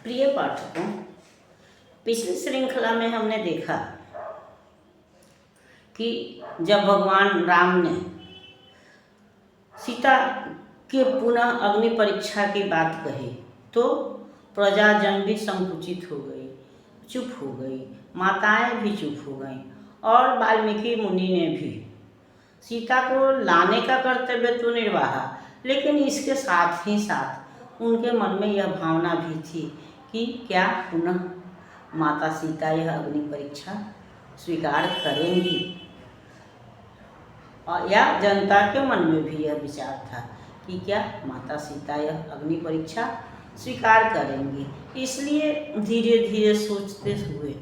प्रिय पाठकों, पिछली श्रृंखला में हमने देखा कि जब भगवान राम ने सीता के पुनः अग्नि परीक्षा की बात कही तो प्रजाजन भी संकुचित हो गई, चुप हो गई, माताएं भी चुप हो गईं और वाल्मीकि मुनि ने भी सीता को लाने का कर्तव्य तो निर्वाहा, लेकिन इसके साथ ही साथ उनके मन में यह भावना भी थी कि क्या पुनः माता सीता यह अग्नि परीक्षा स्वीकार करेंगी, और या जनता के मन में भी यह विचार था कि क्या माता सीता यह अग्नि परीक्षा स्वीकार करेंगी। इसलिए धीरे धीरे सोचते हुए,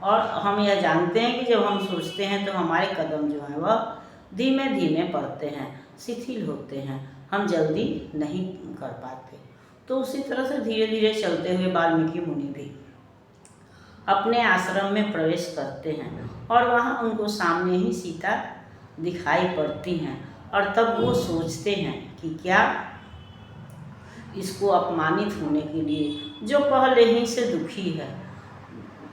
और हम यह जानते हैं कि जब हम सोचते हैं तो हमारे कदम जो हैं वह धीमे धीमे बढ़ते हैं, शिथिल होते हैं, हम जल्दी नहीं कर पाते। तो उसी तरह से धीरे धीरे चलते हुए वाल्मीकि मुनि भी अपने आश्रम में प्रवेश करते हैं और वहाँ उनको सामने ही सीता दिखाई पड़ती हैं और तब वो सोचते हैं कि क्या इसको अपमानित होने के लिए, जो पहले ही से दुखी है,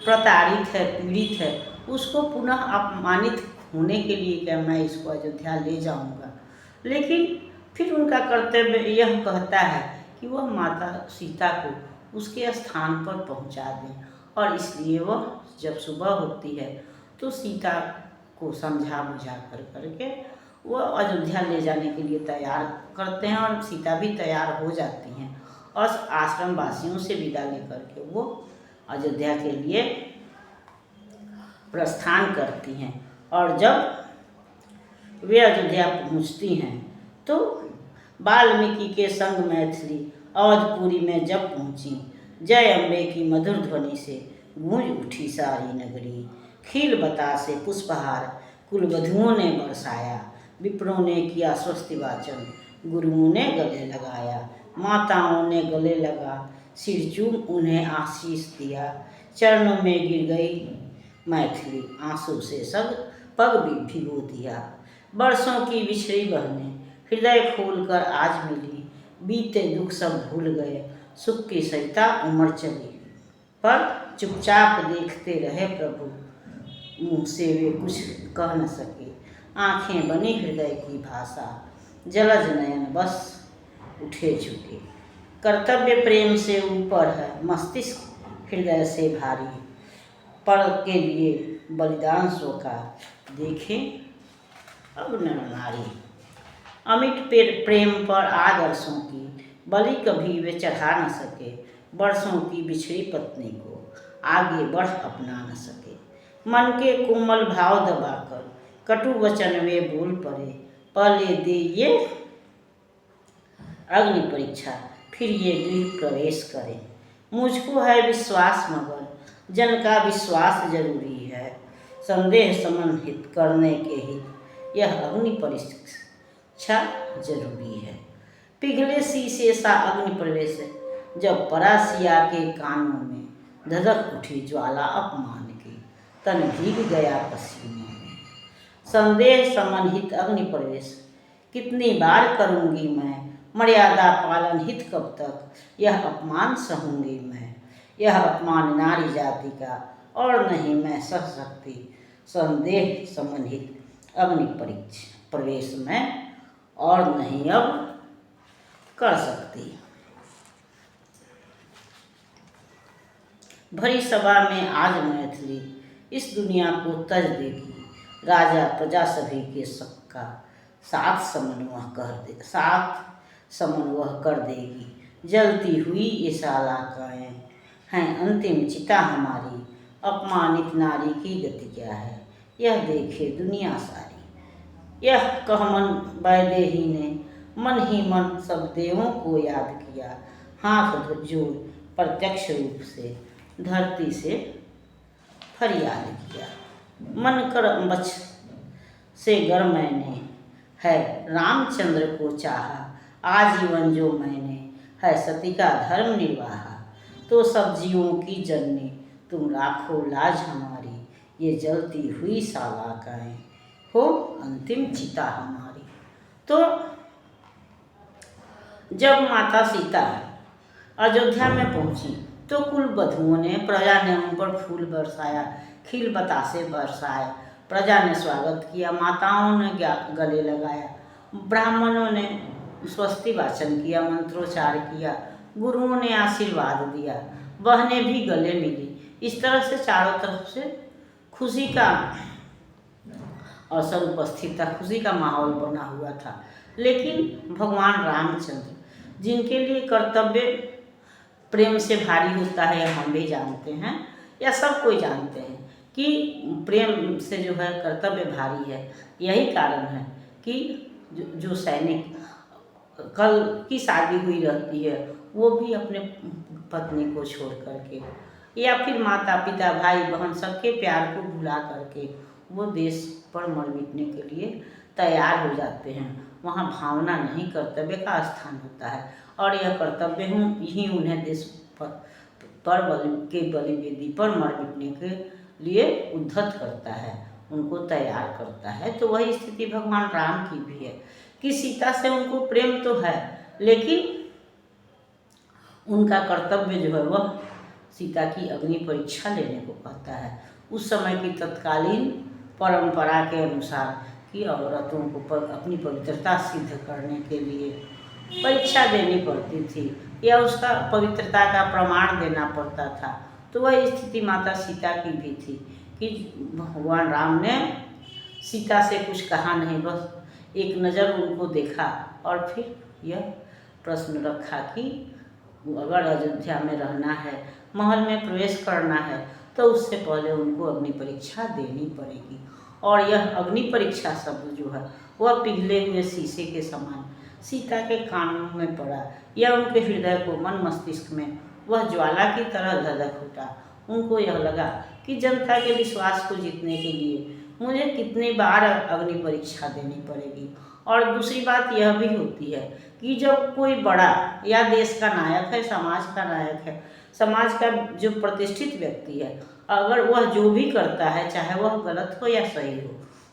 प्रताड़ित है, पीड़ित है, उसको पुनः अपमानित होने के लिए क्या मैं इसको अयोध्या ले जाऊंगा। लेकिन फिर उनका कर्तव्य यह कहता है कि वह माता सीता को उसके स्थान पर पहुंचा दें, और इसलिए वह जब सुबह होती है तो सीता को समझा बुझा करके वह अयोध्या ले जाने के लिए तैयार करते हैं और सीता भी तैयार हो जाती हैं और आश्रम वासियों से विदा लेकर के वो अयोध्या के लिए प्रस्थान करती हैं। और जब वे अयोध्या पहुंचती हैं तो वाल्मीकि के संग मैथिली अवधपुरी में जब पहुंची, जय अम्बे की मधुर ध्वनि से गूंज उठी सारी नगरी। खील बतासे पुष्पहार कुलवधुओं ने बरसाया, विप्रों ने किया स्वस्ति वाचन, गुरुओं ने गले लगाया, माताओं ने गले लगा सिर चूम उन्हें आशीष दिया। चरणों में गिर गई मैथिली, आंसू से सब पग भी भिगो दिया। बरसों की बिछड़ी बहनें हृदय खोलकर आज मिली, बीते दुख सब भूल गए, सुख की सरिता उमड़ चली। पर चुपचाप देखते रहे प्रभु, मुँह से वे कुछ कह न सके, आँखें बनी हृदय की भाषा, जलज नयन बस उठे झुके। कर्तव्य प्रेम से ऊपर है, मस्तिष्क हृदय से भारी, पर के लिए बलिदान सो का देखें अब नर नारी। अमिट प्रेम पर आदर्शों की बलि कभी वे चढ़ा न सके, वर्षों की बिछड़ी पत्नी को आगे बढ़ अपना न सके। मन के कोमल भाव दबाकर कटु वचन वे बोल पड़े, पहले दे ये अग्नि परीक्षा फिर ये गृह प्रवेश करें। मुझको है विश्वास मगर जन का विश्वास जरूरी है, संदेह समन्वित करने के हित यह अग्नि परीक्षा जरूरी है। पिघले शीशे सा अग्नि प्रवेश जब परा सिया के कानों में, धधक उठी ज्वाला अपमान की, तन भीग गया पसीने में। संदेह समन्वित अग्नि प्रवेश कितनी बार करूँगी मैं, मर्यादा पालन हित कब तक यह अपमान सहूँगी मैं। यह अपमान नारी जाति का और नहीं मैं सह सकती, संदेह संबंधित अग्नि प्रवेश में और नहीं अब कर सकती। भरी सभा में आज मैथिली इस दुनिया को तज देगी, राजा प्रजा सभी के सबका साथ समन्वय कर देगी। जलती हुई ये शालाकाएँ हैं अंतिम चिता हमारी, अपमानित नारी की गति क्या है यह देखे दुनिया सारी। यह कह मन वैदेही ने मन ही मन सब देवों को याद किया, हाथ जोड़ प्रत्यक्ष रूप से धरती से फरियाद किया। मन कर बच से गर मैंने है रामचंद्र को चाहा, आजीवन जो मैंने है सती का धर्म निर्वाहा। तो सब जीवों की जननी तुम राखो लाज हमारी, ये जलती हुई शालाकाएँ हो अंतिम चिता हमारी। तो जब माता सीता अयोध्या में पहुंची तो कुल बधुओं ने प्रजा ने उन पर फूल बरसाया, खिल बतासे बरसाए। प्रजा ने स्वागत किया, माताओं ने गले लगाया, ब्राह्मणों ने स्वस्ति वाचन किया, मंत्रोच्चार किया, गुरुओं ने आशीर्वाद दिया, बहनें भी गले मिली। इस तरह से चारों तरफ से खुशी का अवसर उपस्थित था, खुशी का माहौल बना हुआ था। लेकिन भगवान रामचंद्र, जिनके लिए कर्तव्य प्रेम से भारी होता है, हम भी जानते हैं या सब कोई जानते हैं कि प्रेम से जो है कर्तव्य भारी है। यही कारण है कि जो सैनिक कल की शादी हुई रहती है वो भी अपने पत्नी को छोड़ करके या फिर माता पिता भाई बहन सबके प्यार को भुला करके वो देश पर मर मिटने के लिए तैयार हो जाते हैं। वहाँ भावना नहीं, कर्तव्य का स्थान होता है और यह कर्तव्य ही उन्हें देश पर बलि वेदी पर मर मिटने के लिए उद्धत करता है, उनको तैयार करता है। तो वही स्थिति भगवान राम की भी है कि सीता से उनको प्रेम तो है, लेकिन उनका कर्तव्य जो है वह सीता की अग्नि परीक्षा लेने को कहता है। उस समय की तत्कालीन परंपरा के अनुसार कि औरतों को अपनी पवित्रता सिद्ध करने के लिए परीक्षा देनी पड़ती थी या उसका पवित्रता का प्रमाण देना पड़ता था। तो वह स्थिति माता सीता की भी थी कि भगवान राम ने सीता से कुछ कहा नहीं, बस एक नज़र उनको देखा और फिर यह प्रश्न रखा कि अगर अयोध्या में रहना है, महल में प्रवेश करना है, तो उससे पहले उनको अग्नि परीक्षा देनी पड़ेगी। और यह अग्नि परीक्षा शब्द जो है वह पिघले हुए शीशे के समान सीता के कानों में पड़ा या उनके हृदय को, मन मस्तिष्क में वह ज्वाला की तरह धधक उठा। उनको यह लगा कि जनता के विश्वास को जीतने के लिए मुझे कितनी बार अग्नि परीक्षा देनी पड़ेगी। और दूसरी बात यह भी होती है कि जब कोई बड़ा या देश का नायक है, समाज का नायक है, समाज का जो प्रतिष्ठित व्यक्ति है, अगर वह जो भी करता है चाहे वह गलत हो या सही हो,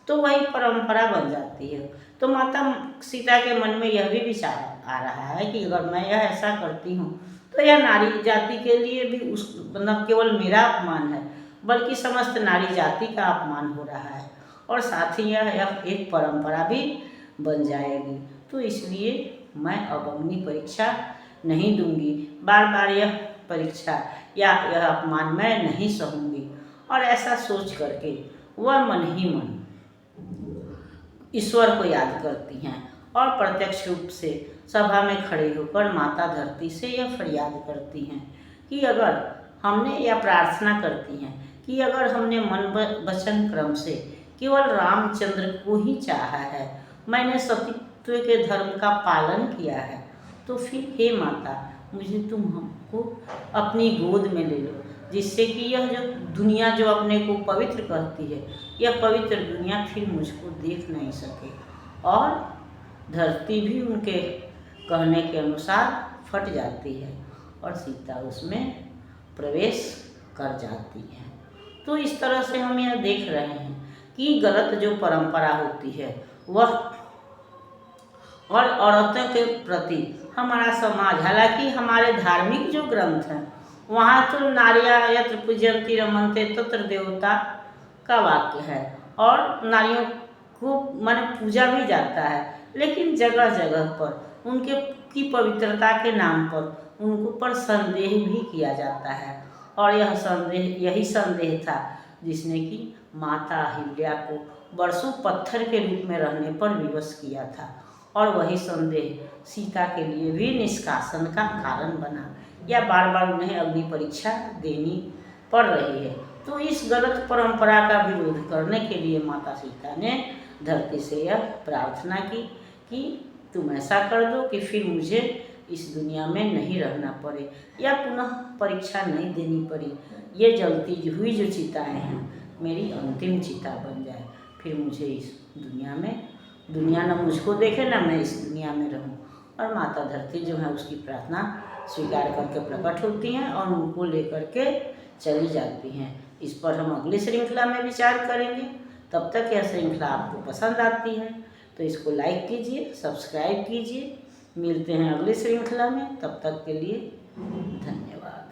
तो वही परंपरा बन जाती है। तो माता सीता के मन में यह भी विचार आ रहा है कि अगर मैं यह ऐसा करती हूँ तो यह नारी जाति के लिए भी उस न केवल मेरा अपमान है बल्कि समस्त नारी जाति का अपमान हो रहा है और साथ ही यह एक परंपरा भी बन जाएगी। तो इसलिए मैं अब अग्नि परीक्षा नहीं दूंगी, बार बार यह परीक्षा या यह अपमान मैं नहीं सहूँगी। और ऐसा सोच करके वह मन ही मन ईश्वर को याद करती हैं और प्रत्यक्ष रूप से सभा में खड़े होकर माता धरती से यह फरियाद करती हैं कि अगर हमने यह प्रार्थना करती हैं कि अगर हमने मन वचन क्रम से केवल रामचंद्र को ही चाहा है, मैंने सतीत्व के धर्म का पालन किया है, तो फिर हे माता मुझे तुम हमको अपनी गोद में ले लो, जिससे कि यह जो दुनिया जो अपने को पवित्र कहती है, यह पवित्र दुनिया फिर मुझको देख नहीं सके। और धरती भी उनके कहने के अनुसार फट जाती है और सीता उसमें प्रवेश कर जाती है। तो इस तरह से हम यह देख रहे हैं कि गलत जो परंपरा होती है वह और औरतों के प्रति हमारा समाज, हालांकि हमारे धार्मिक जो ग्रंथ हैं वहाँ तो नार्या यत्र पूजयन्ति रमन्ते तत्र देवता का वाक्य है और नारियों को माने पूजा भी जाता है, लेकिन जगह जगह पर उनके की पवित्रता के नाम पर उनको पर संदेह भी किया जाता है। और यही संदेह था जिसने कि माता अहिल्या को वर्षों पत्थर के रूप में रहने पर विवश किया था और वही संदेह सीता के लिए भी निष्कासन का कारण बना या बार बार उन्हें अग्नि परीक्षा देनी पड़ रही है। तो इस गलत परंपरा का विरोध करने के लिए माता सीता ने धरती से यह प्रार्थना की कि तुम ऐसा कर दो कि फिर मुझे इस दुनिया में नहीं रहना पड़े या पुनः परीक्षा नहीं देनी पड़ी। ये जलती हुई जो चिताएँ हैं मेरी अंतिम चिता बन जाए, फिर मुझे इस दुनिया में दुनिया न मुझको देखे ना मैं इस दुनिया में रहूं। और माता धरती जो है उसकी प्रार्थना स्वीकार करके प्रकट होती हैं और उनको लेकर के चली जाती हैं। इस पर हम अगली श्रृंखला में विचार करेंगे। तब तक यह श्रृंखला आपको पसंद आती है तो इसको लाइक कीजिए, सब्सक्राइब कीजिए। मिलते हैं अगली श्रृंखला में, तब तक के लिए धन्यवाद।